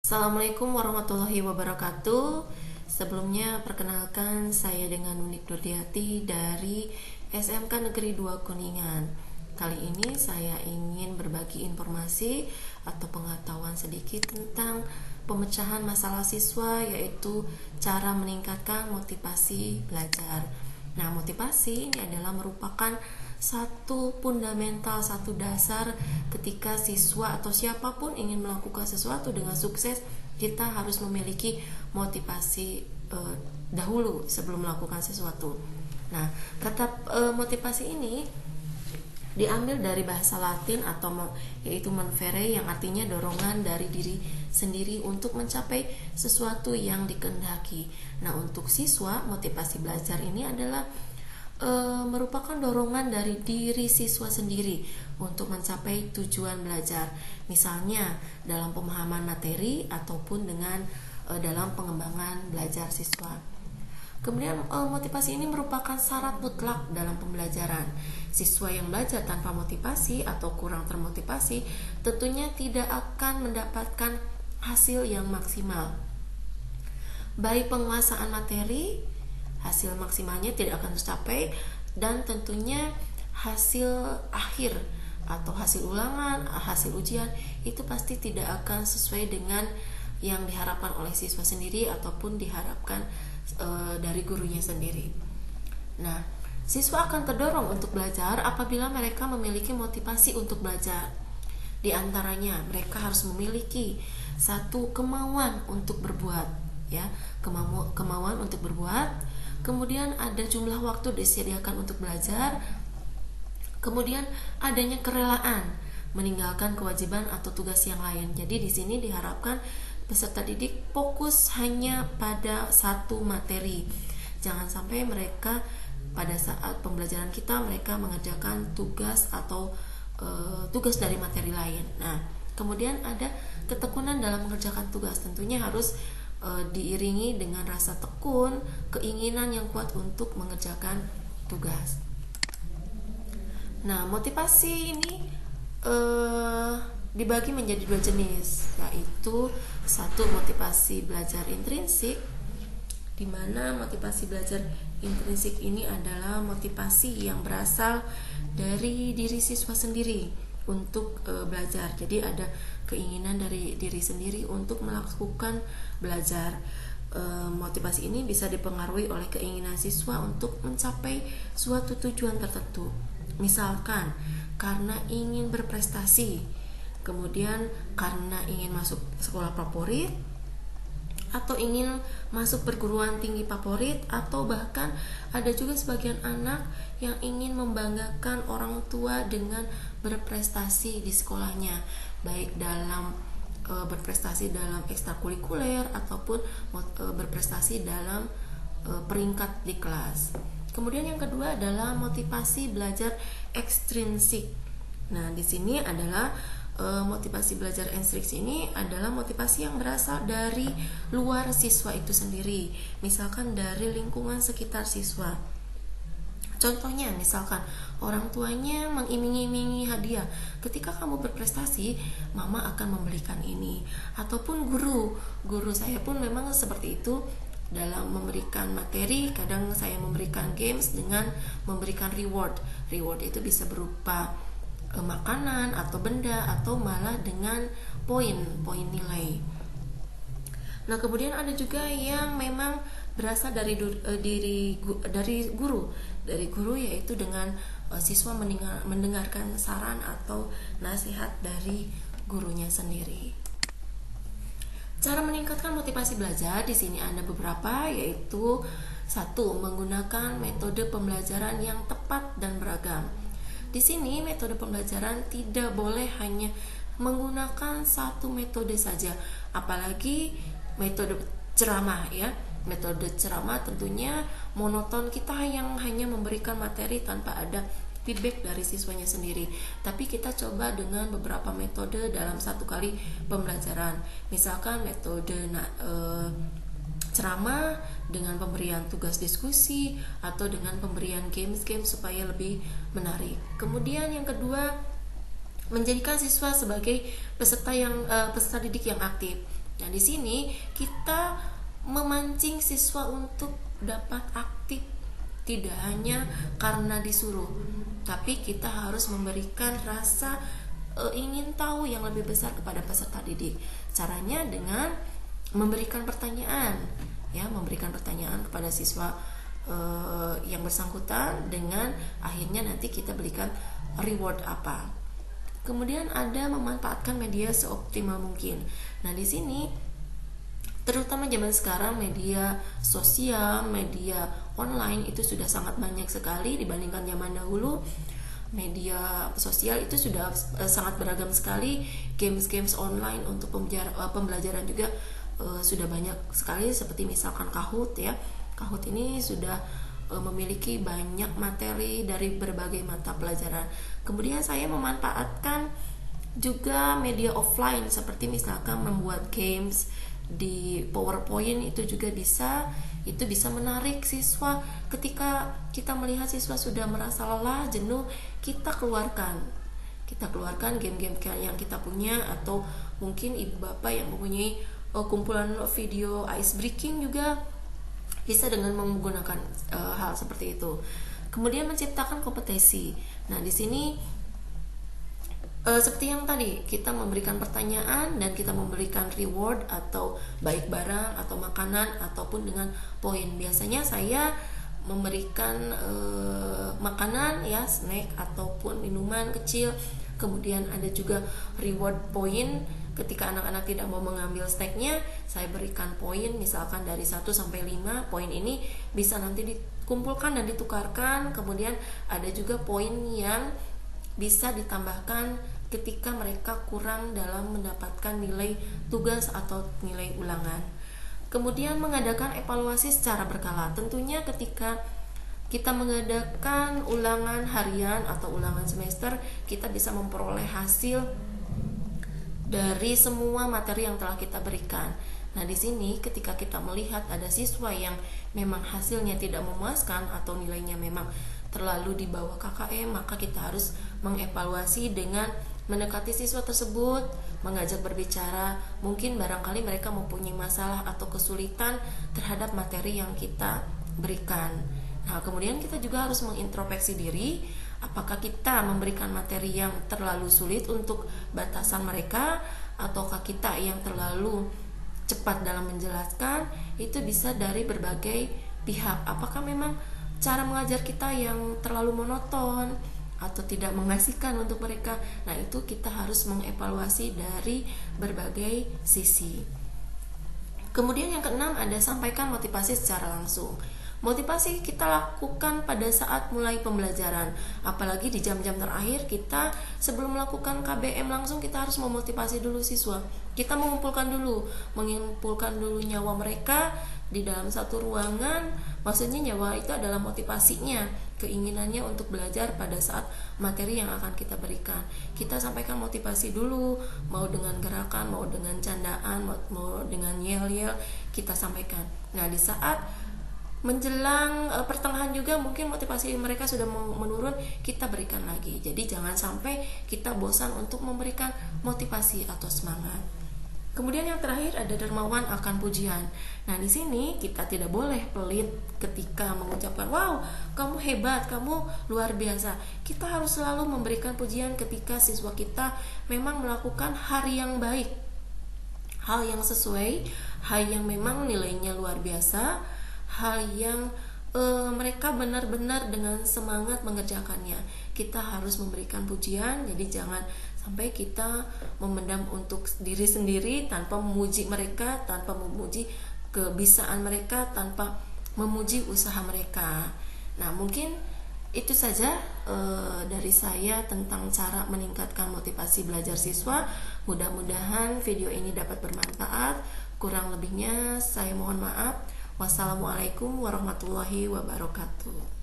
Assalamualaikum warahmatullahi wabarakatuh. Sebelumnya perkenalkan, saya dengan Nunik Nurdiati dari SMK Negeri 2 Kuningan. Kali ini saya ingin berbagi informasi atau pengetahuan sedikit tentang pemecahan masalah siswa, yaitu cara meningkatkan motivasi belajar. Nah, motivasi ini adalah merupakan satu fundamental, satu dasar ketika siswa atau siapapun ingin melakukan sesuatu dengan sukses. Kita harus memiliki motivasi dahulu sebelum melakukan sesuatu. Nah, kata motivasi ini diambil dari bahasa Latin atau yaitu movere, yang artinya dorongan dari diri sendiri untuk mencapai sesuatu yang dikehendaki. Nah, untuk siswa, motivasi belajar ini adalah merupakan dorongan dari diri siswa sendiri untuk mencapai tujuan belajar, misalnya dalam pemahaman materi ataupun dengan dalam pengembangan belajar siswa. Kemudian motivasi ini merupakan syarat mutlak dalam pembelajaran. Siswa yang belajar tanpa motivasi atau kurang termotivasi tentunya tidak akan mendapatkan hasil yang maksimal. Baik penguasaan materi, hasil maksimalnya tidak akan tercapai, dan tentunya hasil akhir atau hasil ulangan, hasil ujian itu pasti tidak akan sesuai dengan yang diharapkan oleh siswa sendiri ataupun diharapkan dari gurunya sendiri. Nah, siswa akan terdorong untuk belajar apabila mereka memiliki motivasi untuk belajar. Di antaranya, mereka harus memiliki satu kemauan untuk berbuat, ya, kemauan untuk berbuat. Kemudian ada jumlah waktu disediakan untuk belajar. Kemudian adanya kerelaan meninggalkan kewajiban atau tugas yang lain. Jadi di sini diharapkan peserta didik fokus hanya pada satu materi. Jangan sampai mereka pada saat pembelajaran kita mereka mengerjakan tugas atau tugas dari materi lain. Nah, kemudian ada ketekunan dalam mengerjakan tugas. Tentunya harus diiringi dengan rasa tekun, keinginan yang kuat untuk mengerjakan tugas. Nah, motivasi ini dibagi menjadi dua jenis, yaitu satu motivasi belajar intrinsik, di mana motivasi belajar intrinsik ini adalah motivasi yang berasal dari diri siswa sendiri untuk belajar. Jadi ada keinginan dari diri sendiri untuk melakukan belajar. Motivasi ini bisa dipengaruhi oleh keinginan siswa untuk mencapai suatu tujuan tertentu. Misalkan karena ingin berprestasi, kemudian karena ingin masuk sekolah favorit, atau ingin masuk perguruan tinggi favorit, atau bahkan ada juga sebagian anak yang ingin membanggakan orang tua dengan berprestasi di sekolahnya, baik dalam berprestasi dalam ekstrakurikuler ataupun berprestasi dalam peringkat di kelas. Kemudian yang kedua adalah motivasi belajar ekstrinsik. Nah, di sini adalah motivasi belajar ekstrinsik ini adalah motivasi yang berasal dari luar siswa itu sendiri, misalkan dari lingkungan sekitar siswa. Contohnya, misalkan orang tuanya mengiming-imingi hadiah, ketika kamu berprestasi, mama akan membelikan ini. Ataupun guru saya pun memang seperti itu dalam memberikan materi. Kadang saya memberikan games dengan memberikan reward. Reward itu bisa berupa makanan atau benda, atau malah dengan poin nilai. Nah, kemudian ada juga yang memang berasal dari guru, yaitu dengan siswa mendengarkan saran atau nasihat dari gurunya sendiri. Cara meningkatkan motivasi belajar di sini ada beberapa, yaitu satu, menggunakan metode pembelajaran yang tepat dan beragam. Di sini metode pembelajaran tidak boleh hanya menggunakan satu metode saja, apalagi metode ceramah, ya. Metode ceramah tentunya monoton, kita yang hanya memberikan materi tanpa ada feedback dari siswanya sendiri. Tapi kita coba dengan beberapa metode dalam satu kali pembelajaran. Misalkan metode ceramah dengan pemberian tugas diskusi atau dengan pemberian games supaya lebih menarik. Kemudian yang kedua, menjadikan siswa sebagai peserta didik yang aktif. Nah, di sini kita memancing siswa untuk dapat aktif, tidak hanya karena disuruh, tapi kita harus memberikan rasa ingin tahu yang lebih besar kepada peserta didik. Caranya dengan memberikan pertanyaan, ya, memberikan pertanyaan kepada siswa yang bersangkutan, dengan akhirnya nanti kita berikan reward apa. Kemudian ada memanfaatkan media seoptimal mungkin. Nah, di sini terutama zaman sekarang media sosial, media online itu sudah sangat banyak sekali dibandingkan zaman dahulu. Media sosial itu sudah sangat beragam sekali. Games online untuk pembelajaran juga sudah banyak sekali, seperti misalkan Kahoot, ya. Kahoot ini sudah memiliki banyak materi dari berbagai mata pelajaran. Kemudian saya memanfaatkan juga media offline, seperti misalkan membuat games di PowerPoint, itu juga bisa. Itu bisa menarik siswa. Ketika kita melihat siswa sudah merasa lelah, jenuh, kita keluarkan game-game yang kita punya, atau mungkin ibu bapak yang mempunyai kumpulan video ice breaking juga bisa dengan menggunakan hal seperti itu. Kemudian menciptakan kompetisi. Nah, di sini seperti yang tadi, kita memberikan pertanyaan dan kita memberikan reward, atau baik barang atau makanan ataupun dengan poin. Biasanya saya memberikan makanan, ya, snack ataupun minuman kecil. Kemudian ada juga reward poin. Ketika anak-anak tidak mau mengambil snacknya, saya berikan poin, misalkan dari 1 sampai 5. Poin ini bisa nanti dikumpulkan dan ditukarkan. Kemudian ada juga poin yang bisa ditambahkan ketika mereka kurang dalam mendapatkan nilai tugas atau nilai ulangan. Kemudian mengadakan evaluasi secara berkala. Tentunya ketika kita mengadakan ulangan harian atau ulangan semester, kita bisa memperoleh hasil dari semua materi yang telah kita berikan. Nah, di sini ketika kita melihat ada siswa yang memang hasilnya tidak memuaskan atau nilainya memang terlalu di bawah KKM, maka kita harus mengevaluasi dengan mendekati siswa tersebut, mengajak berbicara. Mungkin barangkali mereka mempunyai masalah atau kesulitan terhadap materi yang kita berikan. Nah, kemudian kita juga harus mengintrospeksi diri. Apakah kita memberikan materi yang terlalu sulit untuk batasan mereka, ataukah kita yang terlalu cepat dalam menjelaskan? Itu bisa dari berbagai pihak. Apakah memang cara mengajar kita yang terlalu monoton atau tidak mengasihkan untuk mereka? Nah, itu kita harus mengevaluasi dari berbagai sisi. Kemudian yang keenam ada sampaikan motivasi secara langsung. Motivasi kita lakukan pada saat mulai pembelajaran, apalagi di jam-jam terakhir. Kita sebelum melakukan KBM langsung, kita harus memotivasi dulu siswa. Kita mengumpulkan dulu nyawa mereka di dalam satu ruangan. Maksudnya nyawa itu adalah motivasinya, keinginannya untuk belajar pada saat materi yang akan kita berikan. Kita sampaikan motivasi dulu, mau dengan gerakan, mau dengan candaan, mau dengan yel-yel, kita sampaikan. Nah, di saat menjelang pertengahan juga mungkin motivasi mereka sudah menurun, kita berikan lagi. Jadi jangan sampai kita bosan untuk memberikan motivasi atau semangat. Kemudian yang terakhir ada dermawan akan pujian. Nah, di sini kita tidak boleh pelit ketika mengucapkan, "Wow, kamu hebat, kamu luar biasa." Kita harus selalu memberikan pujian ketika siswa kita memang melakukan hal yang baik, hal yang sesuai, hal yang memang nilainya luar biasa, hal yang mereka benar-benar dengan semangat mengerjakannya. Kita harus memberikan pujian. Jadi jangan sampai kita memendam untuk diri sendiri tanpa memuji mereka, tanpa memuji kebisaan mereka, tanpa memuji usaha mereka. Nah, mungkin itu saja dari saya tentang cara meningkatkan motivasi belajar siswa. Mudah-mudahan video ini dapat bermanfaat. Kurang lebihnya saya mohon maaf. Wassalamualaikum warahmatullahi wabarakatuh.